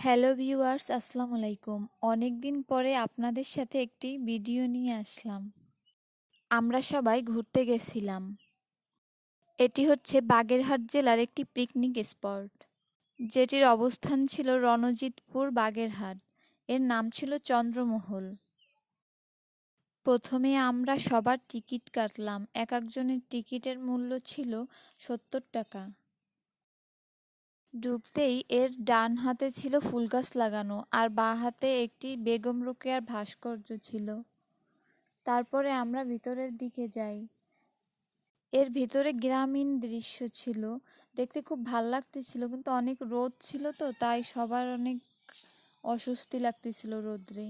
Hello viewers, আসসালামু আলাইকুম। অনেকদিন পরে আপনাদের সাথে একটি ভিডিও নিয়ে আসলাম। আমরা সবাই ঘুরতে গেছিলাম। এটি হচ্ছে বাগেরহাট জেলার একটি পিকনিক স্পট, যেটির অবস্থান ছিল রণজিৎপুর, বাগেরহাট। এর নাম ছিল চন্দ্রমহল। প্রথমে আমরা সবার টিকিট কাটলাম। একজনের টিকিটের মূল্য ছিল ৭০ টাকা। ঢুকতেই এর ডান হাতে ছিল ফুল গাছ লাগানো আর বাঁ হাতে একটি বেগম রোকেয়ার ভাস্কর্য ছিল। তারপরে আমরা ভিতরের দিকে যাই। এর ভিতরে গ্রামীণ দৃশ্য ছিল, দেখতে খুব ভাল লাগতেছিল, কিন্তু অনেক রোদ ছিল তো তাই সবার অনেক অস্বস্তি লাগতেছিল রোদ্রে।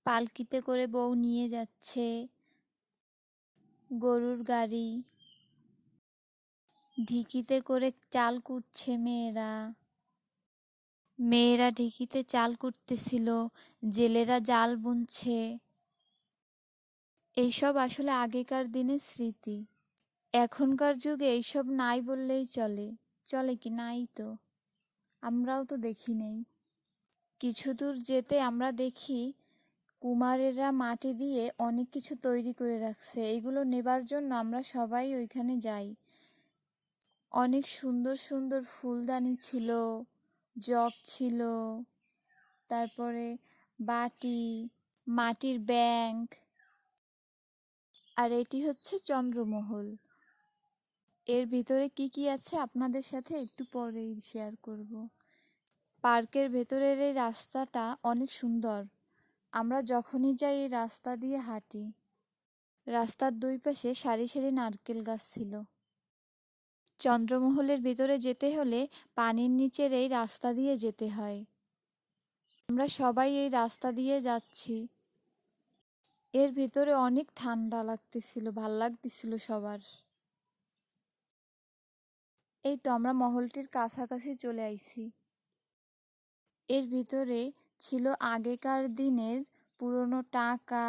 পালকিতে করে বউ নিয়ে যাচ্ছে, গরুর গাড়ি, ঢিকিতে করে চাল কুটছে মেয়েরা। মেয়েরা ঢিকিতে চাল কুটতেছিল, জেলেরা জাল বুনছে। এইসব আসলে আগেকার দিনের স্মৃতি। এখনকার যুগে এইসব নাই বললেই চলে। চলে কি? নাই তো, আমরাও তো দেখি নেই। কিছু দূর যেতে আমরা দেখি কুমারেরা মাটি দিয়ে অনেক কিছু তৈরি করে রাখছে। এইগুলো নেবার জন্য আমরা সবাই ওইখানে যাই। অনেক সুন্দর সুন্দর ফুলদানি ছিল, জগ ছিল, তারপরে বাটি, মাটির ব্যাংক। আর এটি হচ্ছে চন্দ্রমহল। এর ভিতরে কি কি আছে আপনাদের সাথে একটু পরেই শেয়ার করব। পার্কের ভেতরের এই রাস্তাটা অনেক সুন্দর। আমরা যখনই যাই এই রাস্তা দিয়ে হাঁটি। রাস্তার দুই পাশে সারি সারি নারকেল গাছ ছিল। চন্দ্রমহলের ভিতরে যেতে হলে পানির নিচের এই রাস্তা দিয়ে যেতে হয়। আমরা সবাই এই রাস্তা দিয়ে যাচ্ছি। এর ভিতরে অনেক ঠান্ডা লাগতেছিল, ভাল লাগতেছিল সবার। এই তো আমরা মহলটির কাছাকাছি চলে আইছি। এর ভিতরে ছিল আগেকার দিনের পুরনো টাকা,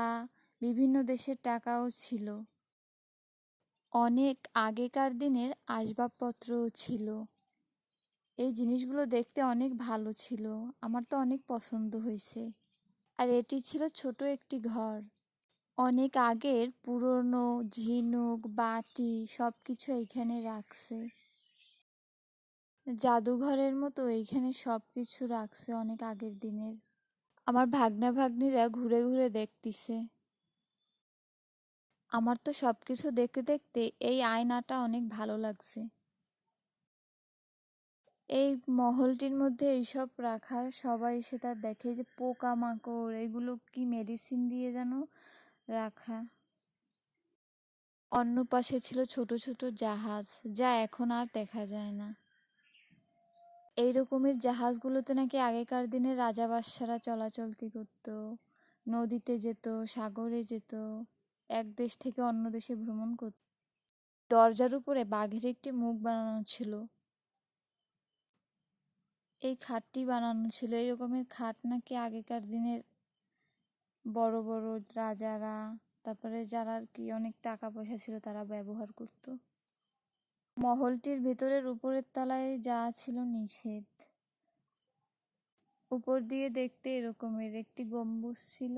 বিভিন্ন দেশের টাকাও ছিল। অনেক আগেকার দিনের আসবাবপত্রও ছিল। এই জিনিসগুলো দেখতে অনেক ভালো ছিল, আমার তো অনেক পছন্দ হয়েছে। আর এটি ছিল ছোট একটি ঘর। অনেক আগের পুরনো ঝিনুক, বাটি সব কিছু এইখানে রাখছে। জাদুঘরের মতো এইখানে সব কিছু রাখছে অনেক আগের দিনের। আমার ভাগ্না ভাগ্নিরা ঘুরে ঘুরে দেখতিছে। আমার তো সবকিছু দেখতে দেখতে এই আয়নাটা অনেক ভালো লাগছে। এই মহলটির মধ্যে এইসব রাখা, সবাই এসে তার দেখে যে পোকামাকড়, এগুলো কি মেডিসিন দিয়ে যেন রাখা। অন্য পাশে ছিল ছোট ছোট জাহাজ, যা এখন আর দেখা যায় না। এই রকমের জাহাজগুলোতে নাকি আগেকার দিনে রাজা বাদশারা চলাচলতি করত, নদীতে যেত, সাগরে যেত, এক দেশ থেকে অন্য দেশে ভ্রমণ করত। দরজার উপরে বাঘের একটি মুখ বানানো ছিল। এই খাটটি বানানো ছিল, এই রকমের খাট নাকি আগেকার দিনের বড় বড় রাজারা, তারপরে যারা আর কি অনেক টাকা পয়সা ছিল তারা ব্যবহার করত। মহলটির ভেতরের উপরের তলায় যাওয়া ছিল নিষেধ। উপর দিয়ে দেখতে এরকমের একটি গম্বুজ ছিল।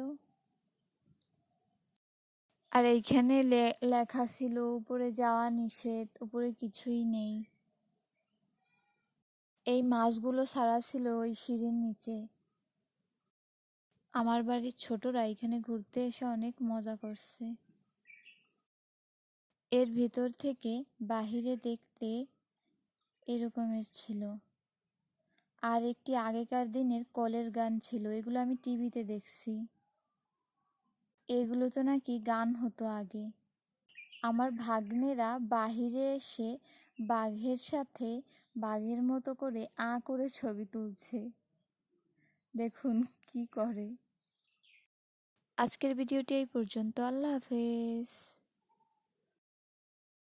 আর এইখানে লেখা ছিল উপরে যাওয়া নিষেধ, উপরে কিছুই নেই। এই মাছগুলো ছাড়া ছিল ওই সিঁড়ির নিচে। আমার বাড়ির ছোটরা এখানে ঘুরতে এসে অনেক মজা করছে। এর ভিতর থেকে বাহিরে দেখতে এরকমের ছিল। আর একটি আগেকার দিনের কলের গান ছিল, এগুলো আমি টিভিতে দেখছি। এগুলো তো নাকি গান হতো আগে। আমার ভাগ্নেরা বাহিরে এসে বাঘের সাথে বাঘের মতো করে করে ছবি তুলছে, দেখুন কি করে। আজকের ভিডিওটি এই পর্যন্ত। আল্লাহ হাফেজ।